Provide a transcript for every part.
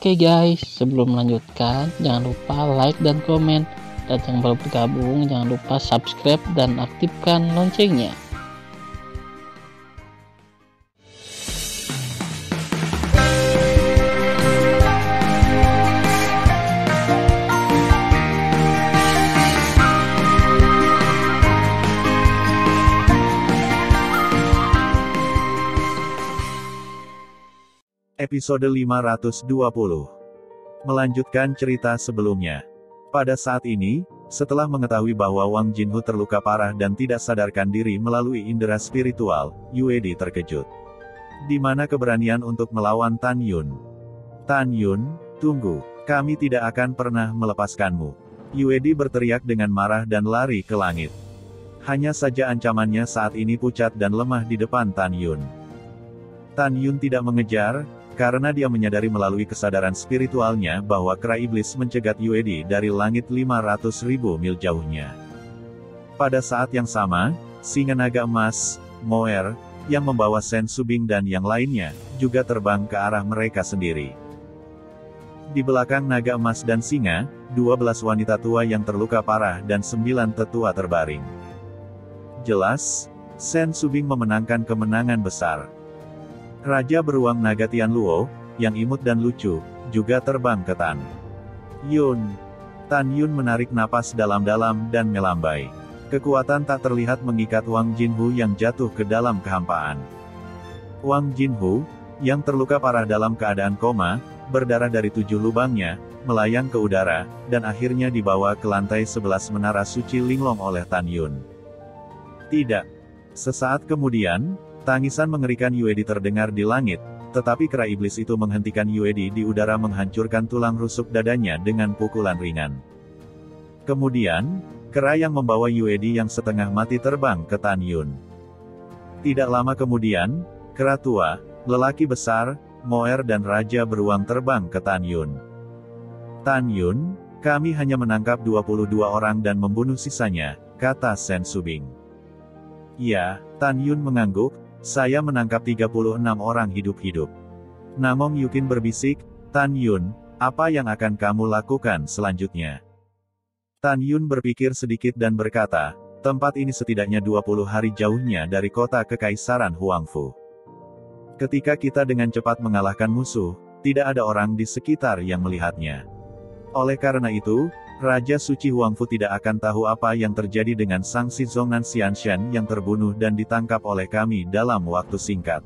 Oke guys, sebelum melanjutkan, jangan lupa like dan komen. Dan yang baru bergabung, jangan lupa subscribe dan aktifkan loncengnya. Episode 520. Melanjutkan cerita sebelumnya. Pada saat ini, setelah mengetahui bahwa Wang Jinhu terluka parah dan tidak sadarkan diri melalui indera spiritual, Yue Di terkejut. Di mana keberanian untuk melawan Tan Yun? Tan Yun, tunggu, kami tidak akan pernah melepaskanmu. Yue Di berteriak dengan marah dan lari ke langit. Hanya saja ancamannya saat ini pucat dan lemah di depan Tan Yun. Tan Yun tidak mengejar, karena dia menyadari melalui kesadaran spiritualnya bahwa kera iblis mencegat Yue Di dari langit 500.000 mil jauhnya. Pada saat yang sama, singa naga emas, Moer, yang membawa Sen Subing dan yang lainnya, juga terbang ke arah mereka sendiri. Di belakang naga emas dan singa, 12 wanita tua yang terluka parah dan 9 tetua terbaring. Jelas, Sen Subing memenangkan kemenangan besar. Raja beruang naga Tianluo, yang imut dan lucu, juga terbang ke Tan Yun. Tan Yun menarik napas dalam-dalam dan melambai. Kekuatan tak terlihat mengikat Wang Jinhu yang jatuh ke dalam kehampaan. Wang Jinhu, yang terluka parah dalam keadaan koma, berdarah dari 7 lubangnya, melayang ke udara, dan akhirnya dibawa ke lantai 11 menara suci Linglong oleh Tan Yun. Tidak. Sesaat kemudian, tangisan mengerikan Yue Di terdengar di langit, tetapi kera iblis itu menghentikan Yue Di udara menghancurkan tulang rusuk dadanya dengan pukulan ringan. Kemudian, kera yang membawa Yue Di yang setengah mati terbang ke Tan Yun. Tidak lama kemudian, kera tua, lelaki besar, Moer dan raja beruang terbang ke Tan Yun. Tan Yun, kami hanya menangkap 22 orang dan membunuh sisanya, kata Sen Subing. Ya, Tan Yun mengangguk. Saya menangkap 36 orang hidup-hidup. Namong Yukin berbisik, Tan Yun, apa yang akan kamu lakukan selanjutnya? Tan Yun berpikir sedikit dan berkata, tempat ini setidaknya 20 hari jauhnya dari kota Kekaisaran Huangfu. Ketika kita dengan cepat mengalahkan musuh, tidak ada orang di sekitar yang melihatnya. Oleh karena itu, Raja Suci Huangfu tidak akan tahu apa yang terjadi dengan Sang Si Zongnan Xianshan yang terbunuh dan ditangkap oleh kami dalam waktu singkat.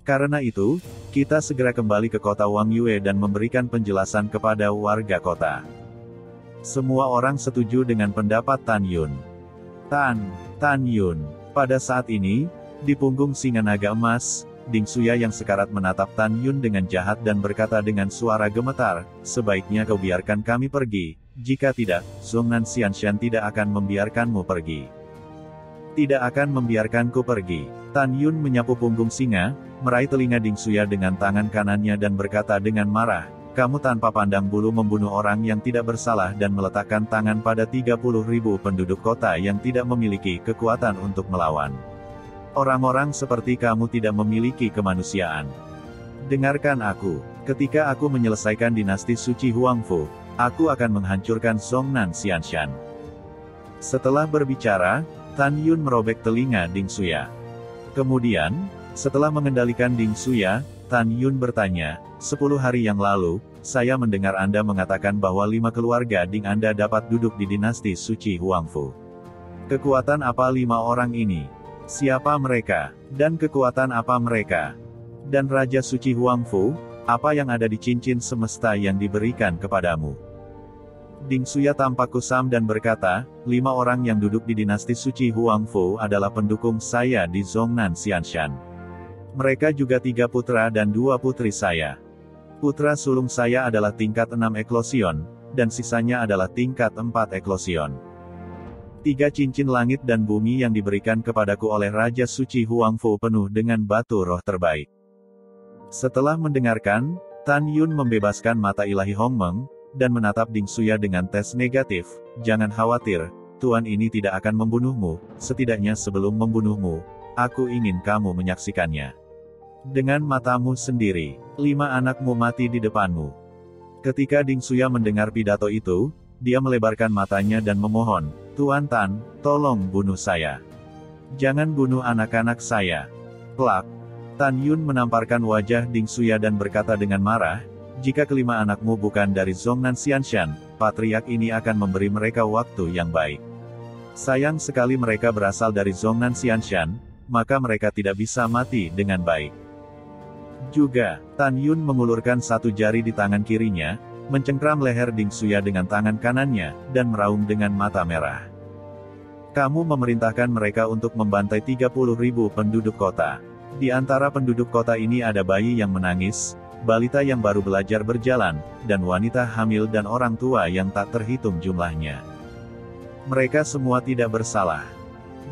Karena itu, kita segera kembali ke kota Wang Yue dan memberikan penjelasan kepada warga kota. Semua orang setuju dengan pendapat Tan Yun. Tan Yun. Pada saat ini, di punggung singa naga emas, Ding Suya yang sekarat menatap Tan Yun dengan jahat dan berkata dengan suara gemetar, sebaiknya kau biarkan kami pergi, jika tidak, Zongnan Xianshan tidak akan membiarkanmu pergi. Tidak akan membiarkanku pergi. Tan Yun menyapu punggung singa, meraih telinga Ding Suya dengan tangan kanannya dan berkata dengan marah, kamu tanpa pandang bulu membunuh orang yang tidak bersalah dan meletakkan tangan pada 30.000 penduduk kota yang tidak memiliki kekuatan untuk melawan. Orang-orang seperti kamu tidak memiliki kemanusiaan. Dengarkan aku, ketika aku menyelesaikan dinasti suci Huangfu, aku akan menghancurkan Zongnan Xianshan. Setelah berbicara, Tan Yun merobek telinga Ding Suya. Kemudian, setelah mengendalikan Ding Suya, Tan Yun bertanya, 10 hari yang lalu, saya mendengar Anda mengatakan bahwa 5 keluarga Ding Anda dapat duduk di dinasti suci Huangfu. Kekuatan apa 5 orang ini? Siapa mereka? Dan kekuatan apa mereka? Dan Raja Suci Huangfu, apa yang ada di cincin semesta yang diberikan kepadamu? Ding Suya tampak kusam dan berkata, 5 orang yang duduk di dinasti suci Huangfu adalah pendukung saya di Zongnan Xianshan. Mereka juga 3 putra dan 2 putri saya. Putra sulung saya adalah tingkat 6 eklosion, dan sisanya adalah tingkat 4 eklosion. 3 cincin langit dan bumi yang diberikan kepadaku oleh Raja Suci Huangfu penuh dengan batu roh terbaik. Setelah mendengarkan, Tan Yun membebaskan mata ilahi Hongmeng, dan menatap Ding Suya dengan tes negatif, jangan khawatir, Tuan ini tidak akan membunuhmu, setidaknya sebelum membunuhmu, aku ingin kamu menyaksikannya. Dengan matamu sendiri, 5 anakmu mati di depanmu. Ketika Ding Xuya mendengar pidato itu, dia melebarkan matanya dan memohon, Tuan Tan, tolong bunuh saya. Jangan bunuh anak-anak saya. Plak. Tan Yun menamparkan wajah Ding Xuya dan berkata dengan marah, jika kelima anakmu bukan dari Zhongnan Xianshan, patriark ini akan memberi mereka waktu yang baik. Sayang sekali mereka berasal dari Zhongnan Xianshan, maka mereka tidak bisa mati dengan baik. Juga, Tan Yun mengulurkan satu jari di tangan kirinya, mencengkram leher Ding Xuya dengan tangan kanannya, dan meraung dengan mata merah. Kamu memerintahkan mereka untuk membantai 30.000 penduduk kota. Di antara penduduk kota ini ada bayi yang menangis, balita yang baru belajar berjalan, dan wanita hamil dan orang tua yang tak terhitung jumlahnya. Mereka semua tidak bersalah.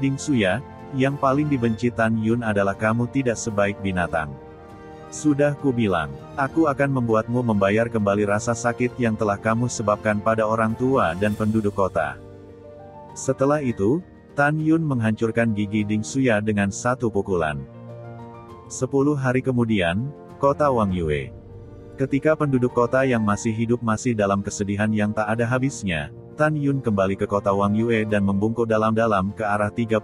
Ding Xuya, yang paling dibenci Tan Yun adalah kamu tidak sebaik binatang. Sudah kubilang, aku akan membuatmu membayar kembali rasa sakit yang telah kamu sebabkan pada orang tua dan penduduk kota. Setelah itu, Tan Yun menghancurkan gigi Ding Xuya dengan satu pukulan. 10 hari kemudian, kota Wang Yue. Ketika penduduk kota yang masih hidup masih dalam kesedihan yang tak ada habisnya, Tan Yun kembali ke kota Wang Yue dan membungkuk dalam-dalam ke arah 30.000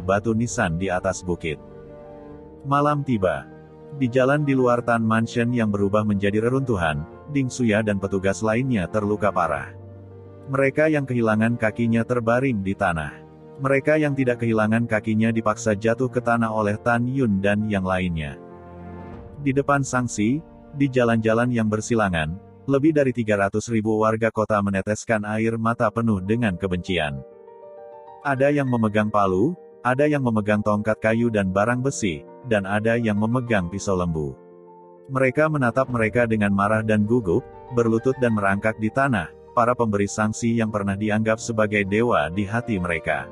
batu nisan di atas bukit. Malam tiba. Di jalan di luar Tan Mansion yang berubah menjadi reruntuhan, Ding Xuya dan petugas lainnya terluka parah. Mereka yang kehilangan kakinya terbaring di tanah. Mereka yang tidak kehilangan kakinya dipaksa jatuh ke tanah oleh Tan Yun dan yang lainnya. Di depan Sangsi, di jalan-jalan yang bersilangan, lebih dari 300.000 warga kota meneteskan air mata penuh dengan kebencian. Ada yang memegang palu, ada yang memegang tongkat kayu dan barang besi, dan ada yang memegang pisau lembu. Mereka menatap mereka dengan marah dan gugup, berlutut dan merangkak di tanah, para pemberi sanksi yang pernah dianggap sebagai dewa di hati mereka.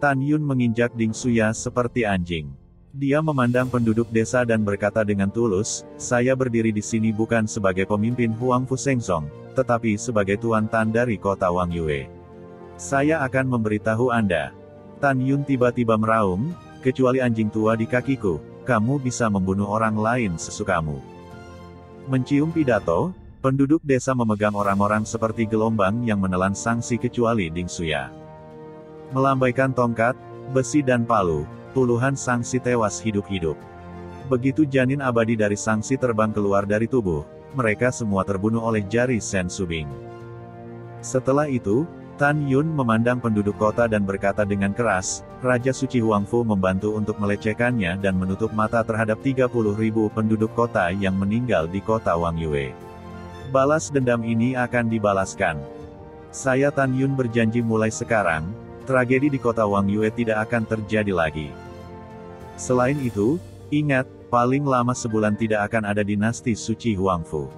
Tan Yun menginjak Ding Xuya seperti anjing. Dia memandang penduduk desa dan berkata dengan tulus, saya berdiri di sini bukan sebagai pemimpin Huang Fu Shengzong, tetapi sebagai Tuan Tan dari kota Wang Yue. Saya akan memberitahu Anda. Tan Yun tiba-tiba meraung, kecuali anjing tua di kakiku, kamu bisa membunuh orang lain sesukamu. Mencium pidato, penduduk desa memegang orang-orang seperti gelombang yang menelan sanksi kecuali Ding Xuya. Melambaikan tongkat, besi dan palu, puluhan sanksi tewas hidup-hidup. Begitu janin abadi dari sanksi terbang keluar dari tubuh, mereka semua terbunuh oleh jari Sen Subing. Setelah itu, Tan Yun memandang penduduk kota dan berkata dengan keras, Raja Suci Huangfu membantu untuk melecehkannya dan menutup mata terhadap 30.000 penduduk kota yang meninggal di kota Wang Yue. Balas dendam ini akan dibalaskan. Saya Tan Yun berjanji mulai sekarang, tragedi di kota Wang Yue tidak akan terjadi lagi. Selain itu, ingat, paling lama sebulan tidak akan ada dinasti Suci Huangfu.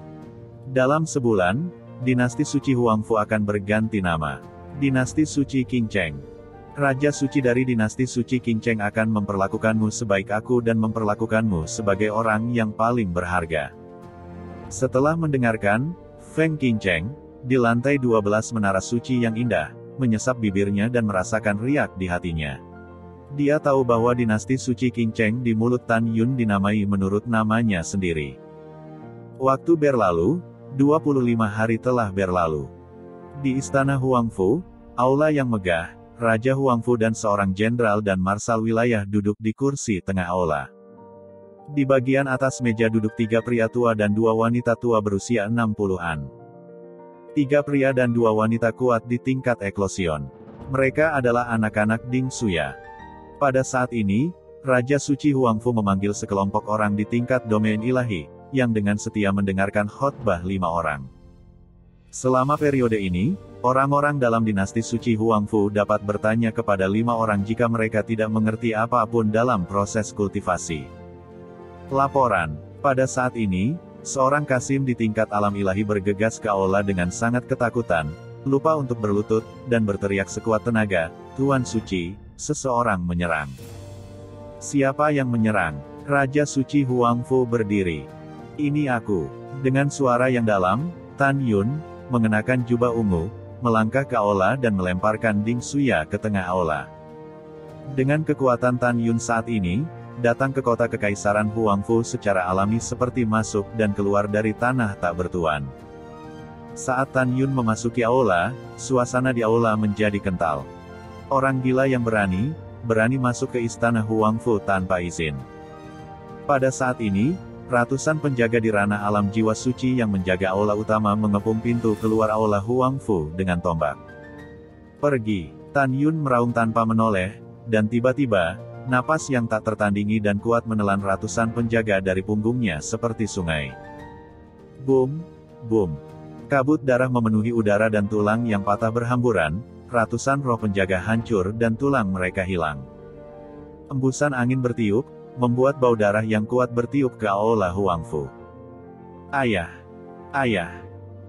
Dalam sebulan, dinasti Suci Huangfu akan berganti nama. Dinasti Suci Qingcheng. Raja suci dari dinasti Suci Qingcheng akan memperlakukanmu sebaik aku dan memperlakukanmu sebagai orang yang paling berharga. Setelah mendengarkan, Feng Qingcheng, di lantai 12 menara suci yang indah, menyesap bibirnya dan merasakan riak di hatinya. Dia tahu bahwa dinasti Suci Qingcheng di mulut Tan Yun dinamai menurut namanya sendiri. Waktu berlalu, 25 hari telah berlalu. Di istana Huangfu, aula yang megah, Raja Huangfu dan seorang jenderal dan marsal wilayah duduk di kursi tengah aula. Di bagian atas meja duduk 3 pria tua dan 2 wanita tua berusia 60-an. 3 pria dan 2 wanita kuat di tingkat eklosion. Mereka adalah anak-anak Ding Xuya. Pada saat ini, Raja Suci Huangfu memanggil sekelompok orang di tingkat domain ilahi, yang dengan setia mendengarkan khotbah 5 orang. Selama periode ini, orang-orang dalam dinasti Suci Huangfu dapat bertanya kepada 5 orang jika mereka tidak mengerti apapun dalam proses kultivasi. Laporan. Pada saat ini, seorang Kasim di tingkat alam ilahi bergegas ke aula dengan sangat ketakutan, lupa untuk berlutut, dan berteriak sekuat tenaga, Tuan Suci, seseorang menyerang. Siapa yang menyerang? Raja Suci Huangfu berdiri. Ini aku. Dengan suara yang dalam, Tan Yun, mengenakan jubah ungu, melangkah ke aula dan melemparkan Ding Xuya ke tengah aula. Dengan kekuatan Tan Yun saat ini, datang ke kota kekaisaran Huangfu secara alami seperti masuk dan keluar dari tanah tak bertuan. Saat Tan Yun memasuki aula, suasana di aula menjadi kental. Orang gila yang berani masuk ke istana Huangfu tanpa izin. Pada saat ini, ratusan penjaga di ranah alam jiwa suci yang menjaga aula utama mengepung pintu keluar aula Huangfu dengan tombak. Pergi, Tan Yun meraung tanpa menoleh, dan tiba-tiba, napas yang tak tertandingi dan kuat menelan ratusan penjaga dari punggungnya seperti sungai. Boom, boom. Kabut darah memenuhi udara dan tulang yang patah berhamburan, ratusan roh penjaga hancur dan tulang mereka hilang. Embusan angin bertiup, membuat bau darah yang kuat bertiup ke aula Huangfu. Ayah! Ayah!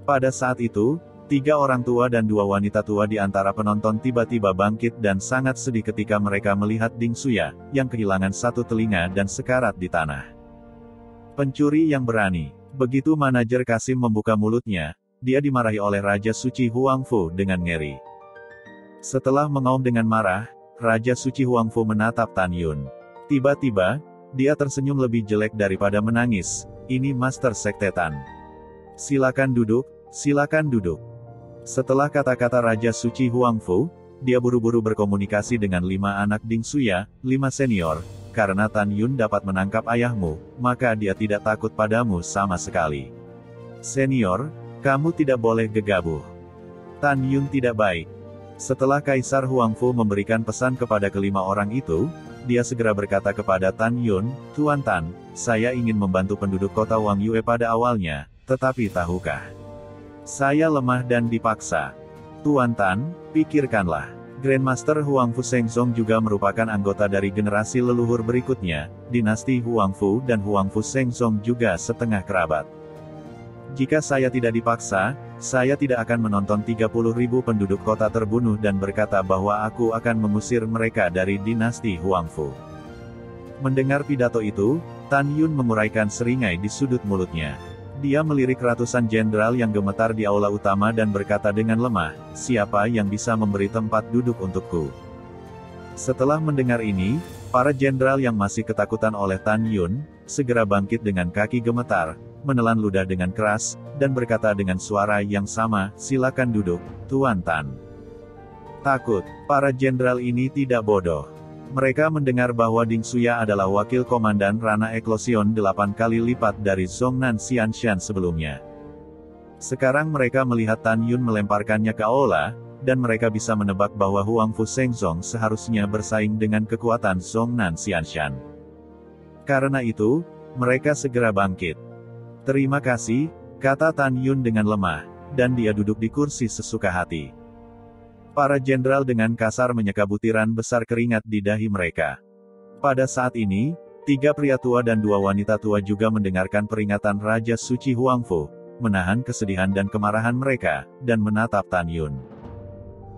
Pada saat itu, 3 orang tua dan 2 wanita tua di antara penonton tiba-tiba bangkit dan sangat sedih ketika mereka melihat Ding Xuya, yang kehilangan 1 telinga dan sekarat di tanah. Pencuri yang berani. Begitu manajer Kasim membuka mulutnya, dia dimarahi oleh Raja Suci Huangfu dengan ngeri. Setelah mengaum dengan marah, Raja Suci Huangfu menatap Tan Yun. Tiba-tiba, dia tersenyum lebih jelek daripada menangis. Ini Master Sekte Tan. Silakan duduk, silakan duduk. Setelah kata-kata Raja Suci Huangfu, dia buru-buru berkomunikasi dengan 5 anak Ding Xuya, 5 senior, karena Tan Yun dapat menangkap ayahmu, maka dia tidak takut padamu sama sekali. Senior, kamu tidak boleh gegabah. Tan Yun tidak baik. Setelah Kaisar Huangfu memberikan pesan kepada kelima orang itu, dia segera berkata kepada Tan Yun, Tuan Tan, saya ingin membantu penduduk kota Wang Yue pada awalnya, tetapi tahukah? Saya lemah dan dipaksa. Tuan Tan, pikirkanlah. Grandmaster Huangfu Shengzong juga merupakan anggota dari generasi leluhur berikutnya, dinasti Huangfu dan Huangfu Shengzong juga setengah kerabat. Jika saya tidak dipaksa, saya tidak akan menonton 30.000 penduduk kota terbunuh dan berkata bahwa aku akan mengusir mereka dari dinasti Huangfu. Mendengar pidato itu, Tan Yun menguraikan seringai di sudut mulutnya. Dia melirik ratusan jenderal yang gemetar di aula utama dan berkata dengan lemah, siapa yang bisa memberi tempat duduk untukku? Setelah mendengar ini, para jenderal yang masih ketakutan oleh Tan Yun, segera bangkit dengan kaki gemetar, menelan ludah dengan keras, dan berkata dengan suara yang sama, silakan duduk, Tuan Tan. Takut, para jenderal ini tidak bodoh. Mereka mendengar bahwa Ding Xuya adalah wakil komandan Rana Eklosion 8 kali lipat dari Zhongnan Xianshan sebelumnya. Sekarang mereka melihat Tan Yun melemparkannya ke aula, dan mereka bisa menebak bahwa Huangfu Shengzong seharusnya bersaing dengan kekuatan Zhongnan Xianshan. Karena itu, mereka segera bangkit. Terima kasih, kata Tan Yun dengan lemah, dan dia duduk di kursi sesuka hati. Para jenderal dengan kasar menyeka butiran besar keringat di dahi mereka. Pada saat ini, 3 pria tua dan 2 wanita tua juga mendengarkan peringatan Raja Suci Huangfu, menahan kesedihan dan kemarahan mereka, dan menatap Tan Yun.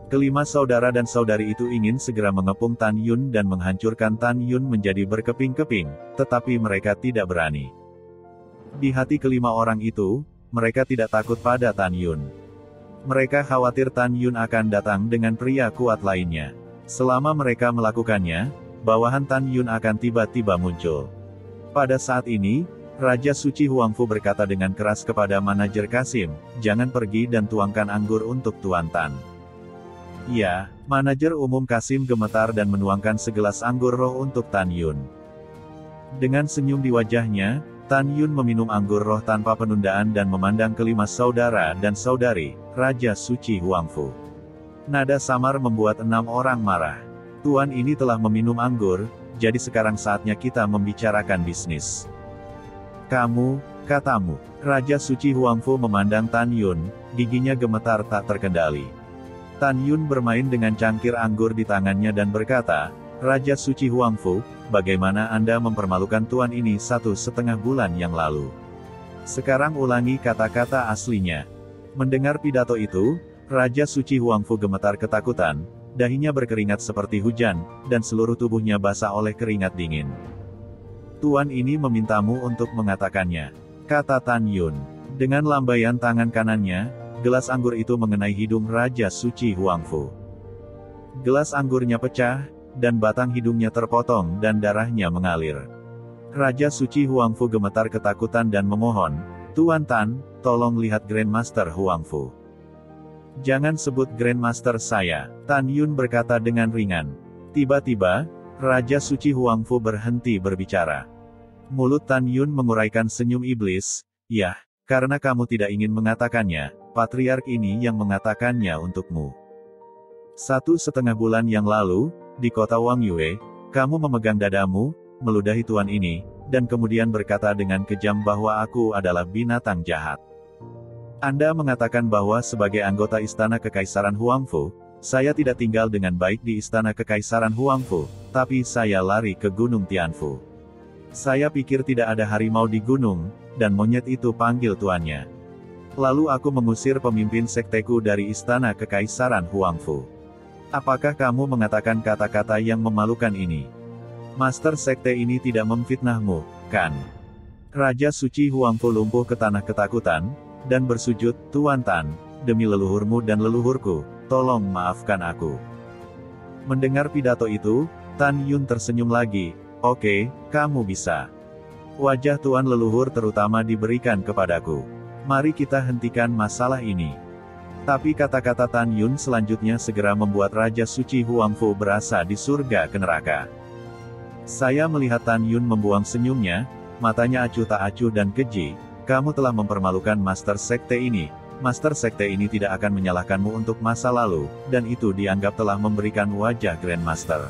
Kelima saudara dan saudari itu ingin segera mengepung Tan Yun dan menghancurkan Tan Yun menjadi berkeping-keping, tetapi mereka tidak berani. Di hati kelima orang itu, mereka tidak takut pada Tan Yun. Mereka khawatir Tan Yun akan datang dengan pria kuat lainnya. Selama mereka melakukannya, bawahan Tan Yun akan tiba-tiba muncul. Pada saat ini, Raja Suci Huangfu berkata dengan keras kepada manajer Kasim, jangan pergi dan tuangkan anggur untuk Tuan Tan. Ya, manajer umum Kasim gemetar dan menuangkan segelas anggur roh untuk Tan Yun. Dengan senyum di wajahnya, Tan Yun meminum anggur roh tanpa penundaan dan memandang kelima saudara dan saudari, Raja Suci Huangfu. Nada samar membuat 6 orang marah. Tuan ini telah meminum anggur, jadi sekarang saatnya kita membicarakan bisnis. Kamu, katamu. Raja Suci Huangfu memandang Tan Yun, giginya gemetar tak terkendali. Tan Yun bermain dengan cangkir anggur di tangannya dan berkata, Raja Suci Huangfu, bagaimana Anda mempermalukan tuan ini 1,5 bulan yang lalu? Sekarang ulangi kata-kata aslinya. Mendengar pidato itu, Raja Suci Huangfu gemetar ketakutan, dahinya berkeringat seperti hujan, dan seluruh tubuhnya basah oleh keringat dingin. Tuan ini memintamu untuk mengatakannya, kata Tan Yun. Dengan lambaian tangan kanannya, gelas anggur itu mengenai hidung Raja Suci Huangfu. Gelas anggurnya pecah, dan batang hidungnya terpotong dan darahnya mengalir. Raja Suci Huangfu gemetar ketakutan dan memohon, "Tuan Tan, tolong lihat Grandmaster Huangfu." "Jangan sebut Grandmaster saya," Tan Yun berkata dengan ringan. Tiba-tiba, Raja Suci Huangfu berhenti berbicara. Mulut Tan Yun menguraikan senyum iblis, "Yah, karena kamu tidak ingin mengatakannya, Patriark ini yang mengatakannya untukmu. 1,5 bulan yang lalu, di kota Wang Yue, kamu memegang dadamu, meludahi tuan ini, dan kemudian berkata dengan kejam bahwa aku adalah binatang jahat. Anda mengatakan bahwa sebagai anggota Istana Kekaisaran Huangfu, saya tidak tinggal dengan baik di Istana Kekaisaran Huangfu, tapi saya lari ke Gunung Tianfu. Saya pikir tidak ada harimau di gunung, dan monyet itu panggil tuannya. Lalu aku mengusir pemimpin sekteku dari Istana Kekaisaran Huangfu. Apakah kamu mengatakan kata-kata yang memalukan ini? Master sekte ini tidak memfitnahmu, kan?" Raja Suci Huangfu lumpuh ke tanah ketakutan, dan bersujud, "Tuan Tan, demi leluhurmu dan leluhurku, tolong maafkan aku." Mendengar pidato itu, Tan Yun tersenyum lagi. "Oke, kamu bisa. Wajah tuan leluhur terutama diberikan kepadaku. Mari kita hentikan masalah ini." Tapi kata-kata Tan Yun selanjutnya segera membuat Raja Suci Huangfu berasa di surga ke neraka. Saya melihat Tan Yun membuang senyumnya, matanya acuh tak acuh dan keji. "Kamu telah mempermalukan Master Sekte ini. Master Sekte ini tidak akan menyalahkanmu untuk masa lalu, dan itu dianggap telah memberikan wajah Grandmaster.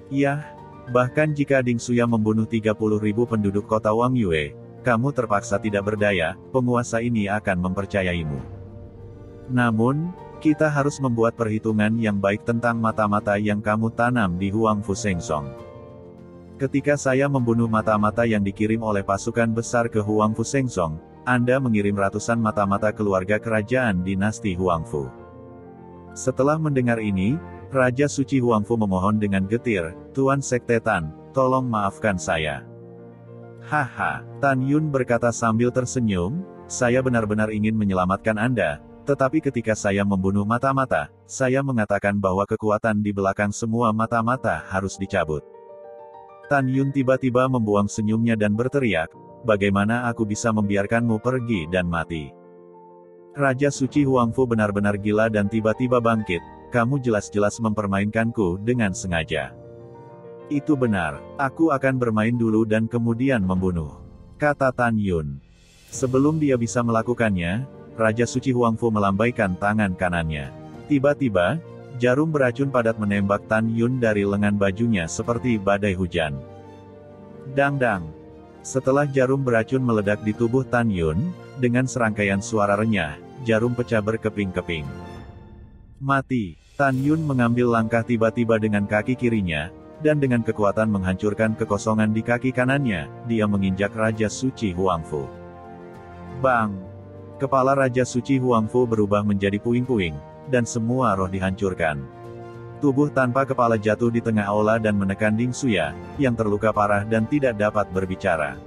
Yah, bahkan jika Ding Suya membunuh 30.000 penduduk kota Wang Yue, kamu terpaksa tidak berdaya, penguasa ini akan mempercayaimu. Namun, kita harus membuat perhitungan yang baik tentang mata-mata yang kamu tanam di Huangfu Shengsong. Ketika saya membunuh mata-mata yang dikirim oleh pasukan besar ke Huangfu Shengsong, Anda mengirim ratusan mata-mata keluarga kerajaan dinasti Huangfu." Setelah mendengar ini, Raja Suci Huangfu memohon dengan getir, "Tuan Sekte Tan, tolong maafkan saya." "Haha," Tan Yun berkata sambil tersenyum, "saya benar-benar ingin menyelamatkan Anda, tetapi ketika saya membunuh mata-mata, saya mengatakan bahwa kekuatan di belakang semua mata-mata harus dicabut." Tan Yun tiba-tiba membuang senyumnya dan berteriak, "Bagaimana aku bisa membiarkanmu pergi dan mati?" Raja Suci Huangfu benar-benar gila dan tiba-tiba bangkit, "Kamu jelas-jelas mempermainkanku dengan sengaja." "Itu benar, aku akan bermain dulu dan kemudian membunuh," kata Tan Yun. Sebelum dia bisa melakukannya, Raja Suci Huangfu melambaikan tangan kanannya. Tiba-tiba, jarum beracun padat menembak Tan Yun dari lengan bajunya seperti badai hujan. Dang-dang. Setelah jarum beracun meledak di tubuh Tan Yun, dengan serangkaian suara renyah, jarum pecah berkeping-keping. "Mati!" Tan Yun mengambil langkah tiba-tiba dengan kaki kirinya, dan dengan kekuatan menghancurkan kekosongan di kaki kanannya, dia menginjak Raja Suci Huangfu. Bang! Kepala Raja Suci Huangfu berubah menjadi puing-puing, dan semua roh dihancurkan. Tubuh tanpa kepala jatuh di tengah aula dan menekan Ding Suya, yang terluka parah dan tidak dapat berbicara.